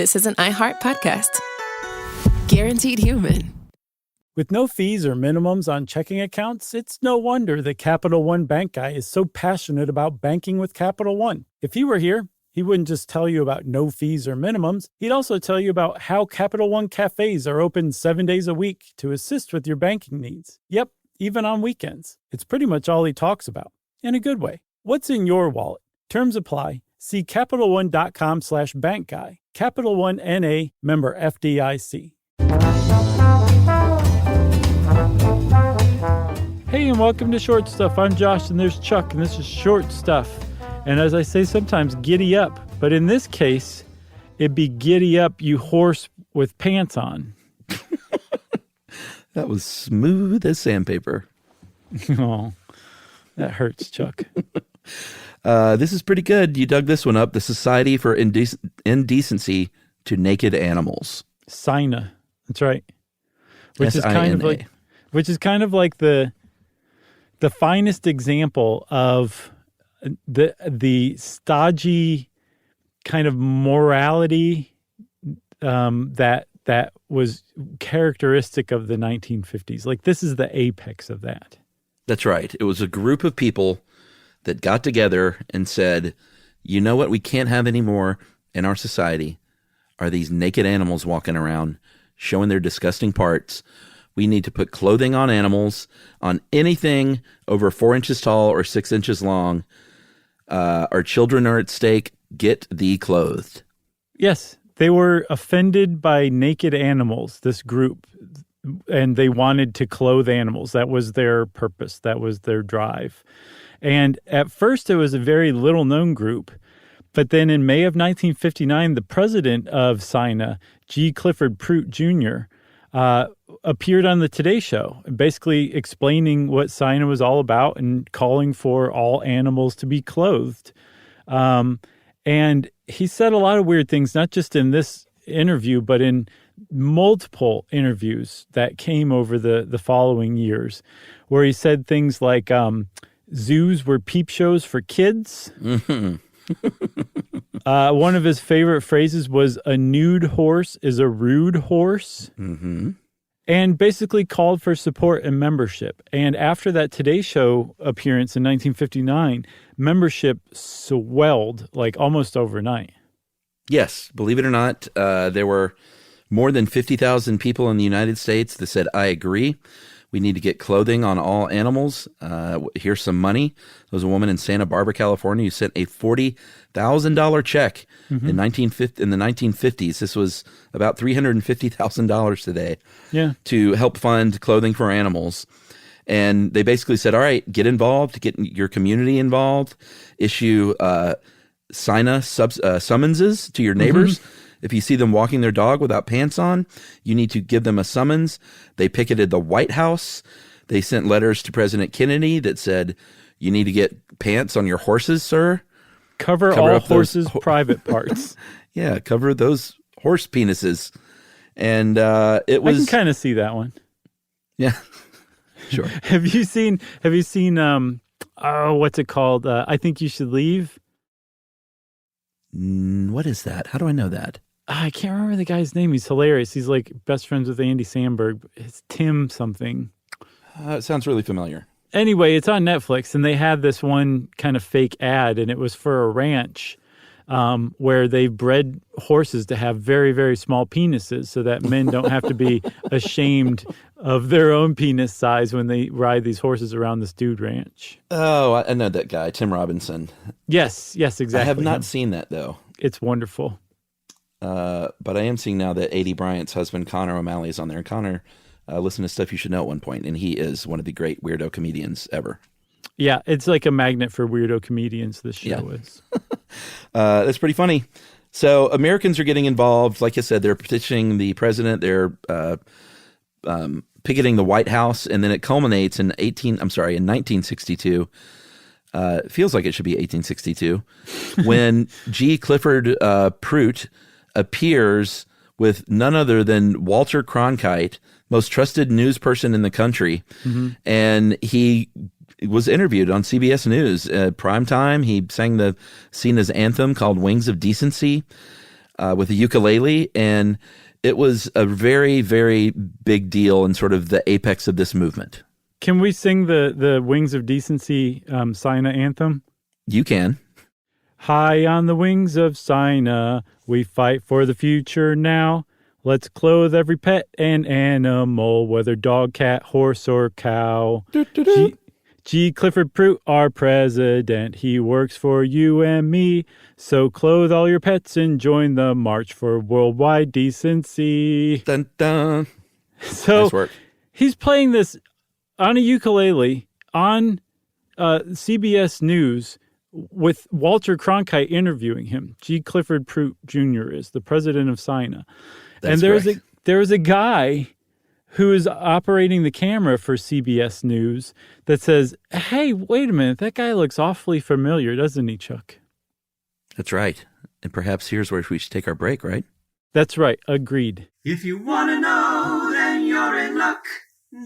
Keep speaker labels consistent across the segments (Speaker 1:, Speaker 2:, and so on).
Speaker 1: this is an iHeart podcast. Guaranteed human.
Speaker 2: With no fees or minimums on checking accounts, it's no wonder that Capital One Bank Guy is so passionate about banking with Capital One. If he were here, he wouldn't just tell you about no fees or minimums. He'd also tell you about how Capital One cafes are open 7 days a week to assist with your banking needs. Yep, even on weekends. It's pretty much all he talks about, in a good way. What's in your wallet? Terms apply. See CapitalOne.com/bankguy. Capital One N.A., member FDIC. Hey, and welcome to Short Stuff. I'm Josh, and there's Chuck, and this is Short Stuff. And as I say sometimes, giddy up. But in this case, it'd be giddy up, you horse with pants on.
Speaker 3: That was smooth as sandpaper.
Speaker 2: Oh, that hurts, Chuck.
Speaker 3: This is pretty good. You dug this one up. The Society for Indecency to Naked Animals.
Speaker 2: SINA. That's right. Which is
Speaker 3: SINA.
Speaker 2: kind of like the finest example of the stodgy kind of morality that was characteristic of the 1950s. Like, this is the apex of that.
Speaker 3: That's right. It was a group of people that got together and said, you know what we can't have anymore in our society are these naked animals walking around showing their disgusting parts. We need to put clothing on animals, on anything over 4 inches tall or 6 inches long. Our children are at stake. Get thee clothed.
Speaker 2: Yes, they were offended by naked animals, this group, and they wanted to clothe animals. That was their purpose. That was their drive. And at first, it was a very little-known group. But then in May of 1959, the president of SINA, G. Clifford Pruitt Jr., appeared on the Today Show, basically explaining what SINA was all about and calling for all animals to be clothed. And he said a lot of weird things, not just in this interview, but in multiple interviews that came over the following years, where he said things like zoos were peep shows for kids.
Speaker 3: Mm-hmm.
Speaker 2: One of his favorite phrases was, a nude horse is a rude horse.
Speaker 3: Mm-hmm.
Speaker 2: And basically called for support and membership. And after that Today Show appearance in 1959, membership swelled like almost overnight.
Speaker 3: Yes, believe it or not, there were more than 50,000 people in the United States that said, I agree. We need to get clothing on all animals. Here's some money. There was a woman in Santa Barbara, California, who sent a $40,000 check in the 1950s. This was about $350,000 today.
Speaker 2: Yeah.
Speaker 3: To help fund clothing for animals. And they basically said, all right, get involved, get your community involved, issue SINA summonses to your neighbors. Mm-hmm. If you see them walking their dog without pants on, you need to give them a summons. They picketed the White House. They sent letters to President Kennedy that said, you need to get pants on your horses, sir.
Speaker 2: Cover all horses' private parts.
Speaker 3: Yeah, cover those horse penises. And it was...
Speaker 2: I can kind of see that one.
Speaker 3: Yeah, sure.
Speaker 2: Have you seen what's it called? I Think You Should Leave?
Speaker 3: What is that? How do I know that?
Speaker 2: I can't remember the guy's name. He's hilarious. He's like best friends with Andy Samberg. It's Tim something.
Speaker 3: It sounds really familiar.
Speaker 2: Anyway, it's on Netflix, and they had this one kind of fake ad, and it was for a ranch where they bred horses to have very, very small penises so that men don't have to be ashamed of their own penis size when they ride these horses around this dude ranch.
Speaker 3: Oh, I know that guy, Tim Robinson.
Speaker 2: Yes, exactly.
Speaker 3: I have not seen that, though.
Speaker 2: It's wonderful.
Speaker 3: But I am seeing now that A.D. Bryant's husband, Connor O'Malley, is on there. And Connor listened to Stuff You Should Know at one point, and he is one of the great weirdo comedians ever.
Speaker 2: Yeah, it's like a magnet for weirdo comedians, this show is.
Speaker 3: That's pretty funny. So Americans are getting involved. Like I said, they're petitioning the president. They're picketing the White House, and then it culminates in 1962. It feels like it should be 1862, when G. Clifford Pruitt appears with none other than Walter Cronkite, most trusted news person in the country, and he was interviewed on CBS News prime time. He sang the SINA's anthem called "Wings of Decency." with a ukulele, and it was a very, very big deal and sort of the apex of this movement.
Speaker 2: Can we sing the Wings of Decency SINA anthem?
Speaker 3: You can.
Speaker 2: High on the wings of SINA, we fight for the future now. Let's clothe every pet and animal, whether dog, cat, horse, or cow. G. Clifford Pruitt, our president, he works for you and me. So clothe all your pets and join the march for worldwide decency.
Speaker 3: Dun, dun.
Speaker 2: So
Speaker 3: Nice work.
Speaker 2: He's playing this on a ukulele on CBS News with Walter Cronkite interviewing him. G. Clifford Pruitt Jr. is the president of SINA.
Speaker 3: That's
Speaker 2: and there's a guy who is operating the camera for CBS News that says, hey, wait a minute, that guy looks awfully familiar, doesn't he, Chuck?
Speaker 3: That's right. And perhaps here's where we should take our break, right?
Speaker 2: That's right. Agreed.
Speaker 4: If you want to know, then you're in luck.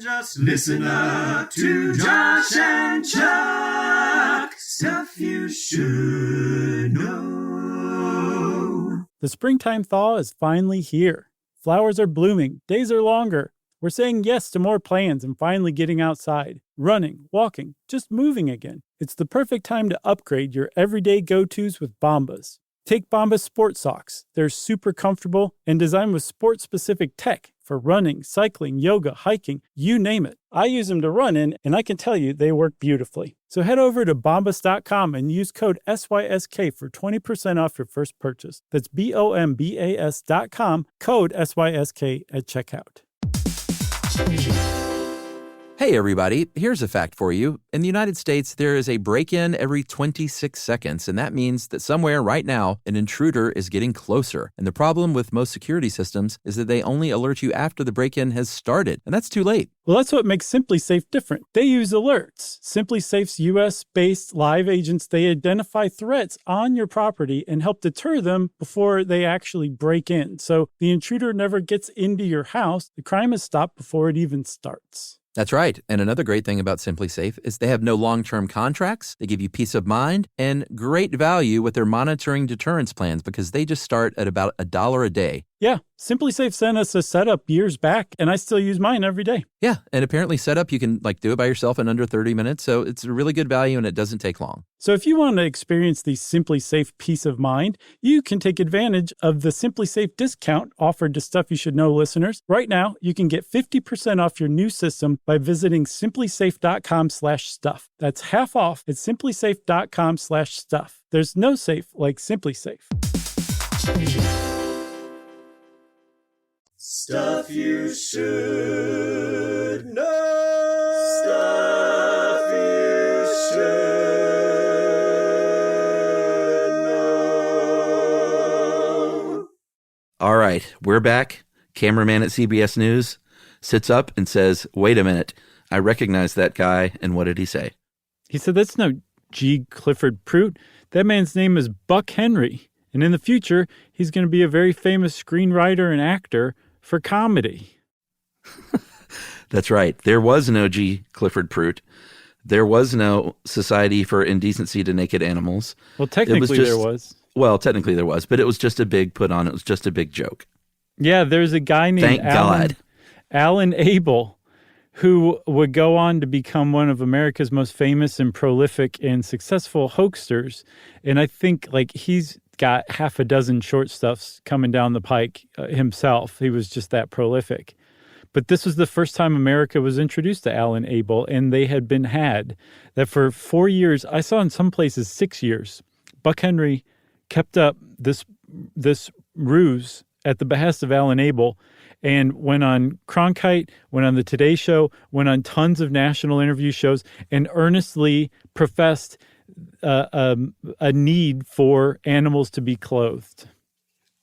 Speaker 4: Just listen up to Josh and Chuck. Stuff you should know.
Speaker 2: The springtime thaw is finally here. Flowers are blooming. Days are longer. We're saying yes to more plans and finally getting outside. Running, walking, just moving again. It's the perfect time to upgrade your everyday go-tos with Bombas. Take Bombas sport socks. They're super comfortable and designed with sport-specific tech for running, cycling, yoga, hiking, you name it. I use them to run in, and I can tell you they work beautifully. So head over to bombas.com and use code SYSK for 20% off your first purchase. That's BOMBAS.com, code SYSK at checkout.
Speaker 5: Hey everybody, here's a fact for you. In the United States, there is a break-in every 26 seconds, and that means that somewhere right now, an intruder is getting closer. And the problem with most security systems is that they only alert you after the break-in has started, and that's too late.
Speaker 2: Well, that's what makes SimpliSafe different. They use alerts. SimpliSafe's US-based live agents, they identify threats on your property and help deter them before they actually break in. So the intruder never gets into your house. The crime is stopped before it even starts.
Speaker 5: That's right. And another great thing about SimpliSafe is they have no long-term contracts. They give you peace of mind and great value with their monitoring deterrence plans because they just start at about $1 a day.
Speaker 2: Yeah, SimpliSafe sent us a setup years back, and I still use mine every day.
Speaker 5: Yeah, and apparently setup, you can do it by yourself in under 30 minutes, so it's a really good value and it doesn't take long.
Speaker 2: So if you want to experience the SimpliSafe peace of mind, you can take advantage of the SimpliSafe discount offered to Stuff You Should Know listeners. Right now, you can get 50% off your new system by visiting simplisafe.com/stuff. That's half off at simplisafe.com/stuff. There's no safe like SimpliSafe.
Speaker 4: Stuff you should know. Stuff you should know.
Speaker 3: All right, we're back. Cameraman at CBS News sits up and says, wait a minute, I recognize that guy. And what did he say?
Speaker 2: He said, that's no G. Clifford Pruitt. That man's name is Buck Henry. And in the future, he's going to be a very famous screenwriter and actor for comedy.
Speaker 3: That's right. There was no G. Clifford Pruitt. There was no Society for Indecency to Naked Animals.
Speaker 2: Well, technically there was.
Speaker 3: Well, technically there was, but it was just a big put on. It was just a big joke.
Speaker 2: Yeah, there's a guy named Alan Abel who would go on to become one of America's most famous and prolific and successful hoaxsters. And I think he's got half a dozen short stuffs coming down the pike himself. He was just that prolific. But this was the first time America was introduced to Alan Abel, and they had been had that for 4 years. I saw in some places 6 years. Buck Henry kept up this ruse at the behest of Alan Abel and went on Cronkite, went on the Today Show, went on tons of national interview shows, and earnestly professed a need for animals to be clothed.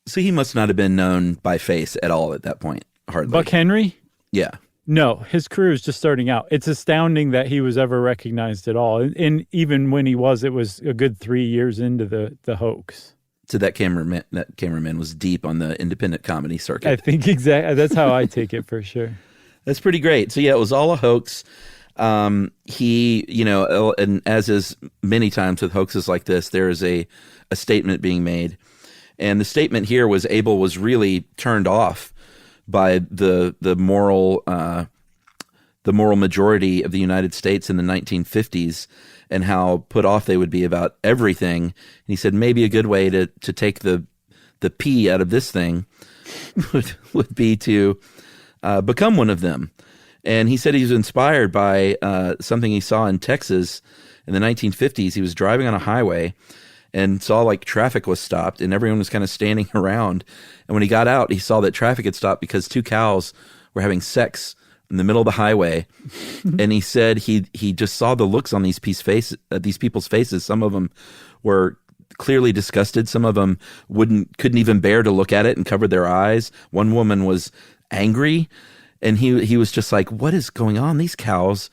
Speaker 3: So he must not have been known by face at all at that point, hardly.
Speaker 2: Buck Henry?
Speaker 3: Yeah.
Speaker 2: No, his career is just starting out. It's astounding that he was ever recognized at all. And even when he was, it was a good 3 years into the hoax.
Speaker 3: So that cameraman was deep on the independent comedy circuit.
Speaker 2: I think exactly. That's how I take it for sure.
Speaker 3: That's pretty great. So yeah, it was all a hoax. He, and as is many times with hoaxes like this, there is a statement being made. And the statement here was Abel was really turned off by the moral majority of the United States in the 1950s and how put off they would be about everything. And he said maybe a good way to take the P out of this thing would be to become one of them. And he said he was inspired by something he saw in Texas in the 1950s. He was driving on a highway and saw like traffic was stopped and everyone was kind of standing around. And when he got out, he saw that traffic had stopped because two cows were having sex in the middle of the highway. And he said he just saw the looks on these people's faces. Some of them were clearly disgusted. Some of them couldn't even bear to look at it and covered their eyes. One woman was angry, and he was just like, what is going on? These cows,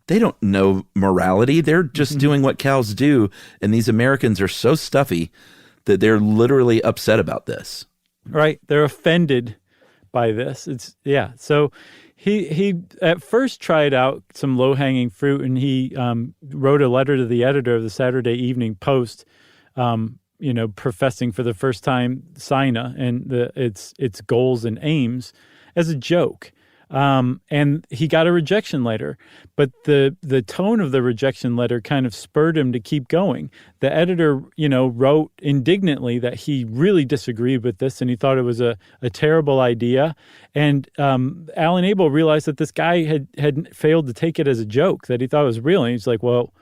Speaker 3: they don't know morality. They're just doing what cows do. And these Americans are so stuffy that they're literally upset about this.
Speaker 2: Right. They're offended by this. So he at first tried out some low-hanging fruit, and he wrote a letter to the editor of the Saturday Evening Post, professing for the first time SINA and its goals and aims as a joke. And he got a rejection letter, but the tone of the rejection letter kind of spurred him to keep going. The editor, wrote indignantly that he really disagreed with this and he thought it was a terrible idea. And Alan Abel realized that this guy had failed to take it as a joke, that he thought it was real. And he's like, well,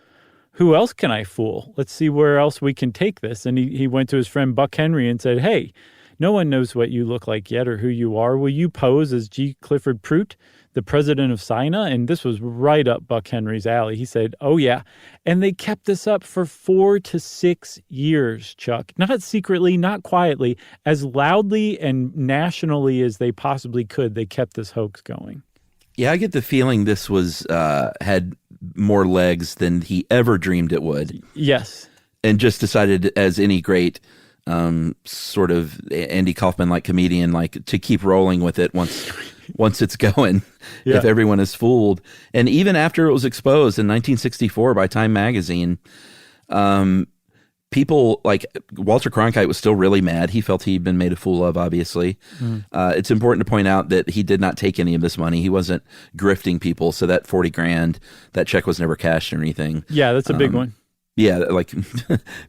Speaker 2: who else can I fool? Let's see where else we can take this. And he went to his friend Buck Henry and said, hey, no one knows what you look like yet or who you are. Will you pose as G. Clifford Prout, the president of SINA? And this was right up Buck Henry's alley. He said, oh, yeah. And they kept this up for 4 to 6 years, Chuck. Not secretly, not quietly, as loudly and nationally as they possibly could. They kept this hoax going.
Speaker 3: Yeah, I get the feeling this was had more legs than he ever dreamed it would.
Speaker 2: Yes.
Speaker 3: And just decided, as any great sort of Andy Kaufman-like comedian, like to keep rolling with it once it's going, if everyone is fooled. And even after it was exposed in 1964 by Time magazine, people like Walter Cronkite was still really mad. He felt he'd been made a fool of, obviously. It's important to point out that he did not take any of this money. He wasn't grifting people. So that $40,000, that check was never cashed or anything.
Speaker 2: Yeah, that's a big one.
Speaker 3: Yeah, like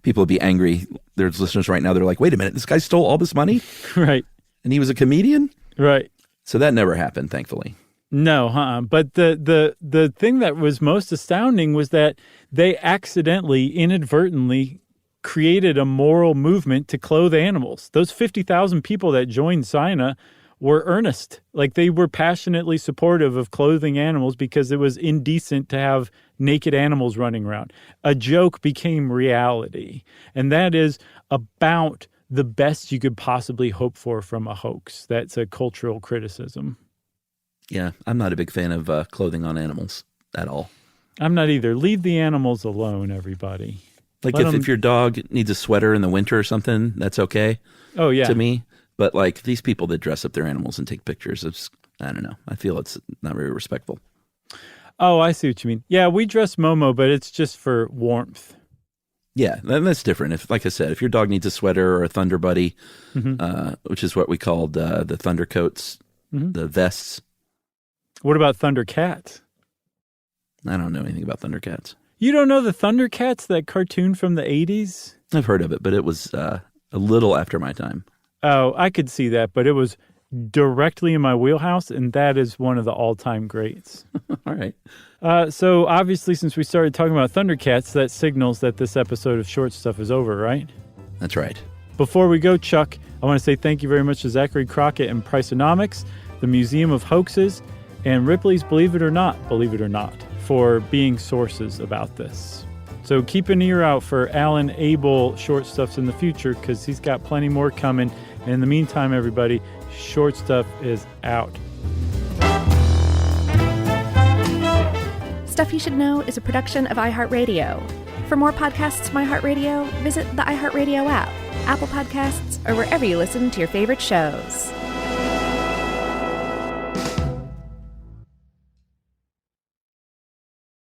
Speaker 3: people would be angry. There's listeners right now. They're like, wait a minute, this guy stole all this money?
Speaker 2: Right.
Speaker 3: And he was a comedian?
Speaker 2: Right.
Speaker 3: So that never happened, thankfully.
Speaker 2: No, But the thing that was most astounding was that they accidentally, inadvertently created a moral movement to clothe animals. Those 50,000 people that joined SINA were earnest. Like they were passionately supportive of clothing animals because it was indecent to have naked animals running around. A joke became reality. And that is about the best you could possibly hope for from a hoax. That's a cultural criticism.
Speaker 3: Yeah, I'm not a big fan of clothing on animals at all.
Speaker 2: I'm not either. Leave the animals alone, everybody.
Speaker 3: Like if your dog needs a sweater in the winter or something, that's okay.
Speaker 2: Oh, yeah.
Speaker 3: To me. But like these people that dress up their animals and take pictures, I don't know. I feel it's not very respectful.
Speaker 2: Oh, I see what you mean. Yeah, we dress Momo, but it's just for warmth.
Speaker 3: Yeah, that's different. If, like I said, if your dog needs a sweater or a Thunder Buddy, which is what we called the Thunder Coats, the vests.
Speaker 2: What about Thundercats?
Speaker 3: I don't know anything about Thundercats.
Speaker 2: You don't know the Thundercats, that cartoon from the 80s?
Speaker 3: I've heard of it, but it was a little after my time.
Speaker 2: Oh, I could see that, but it was directly in my wheelhouse, and that is one of the all-time greats.
Speaker 3: All right.
Speaker 2: So obviously, since we started talking about Thundercats, that signals that this episode of Short Stuff is over, right?
Speaker 3: That's right.
Speaker 2: Before we go, Chuck, I want to say thank you very much to Zachary Crockett and Priceonomics, the Museum of Hoaxes, and Ripley's Believe It or Not, for being sources about this. So keep an ear out for Alan Abel Short Stuffs in the future, because he's got plenty more coming. And in the meantime, everybody, Short Stuff is out.
Speaker 6: Stuff You Should Know is a production of iHeartRadio. For more podcasts from iHeartRadio, visit the iHeartRadio app, Apple Podcasts, or wherever you listen to your favorite shows.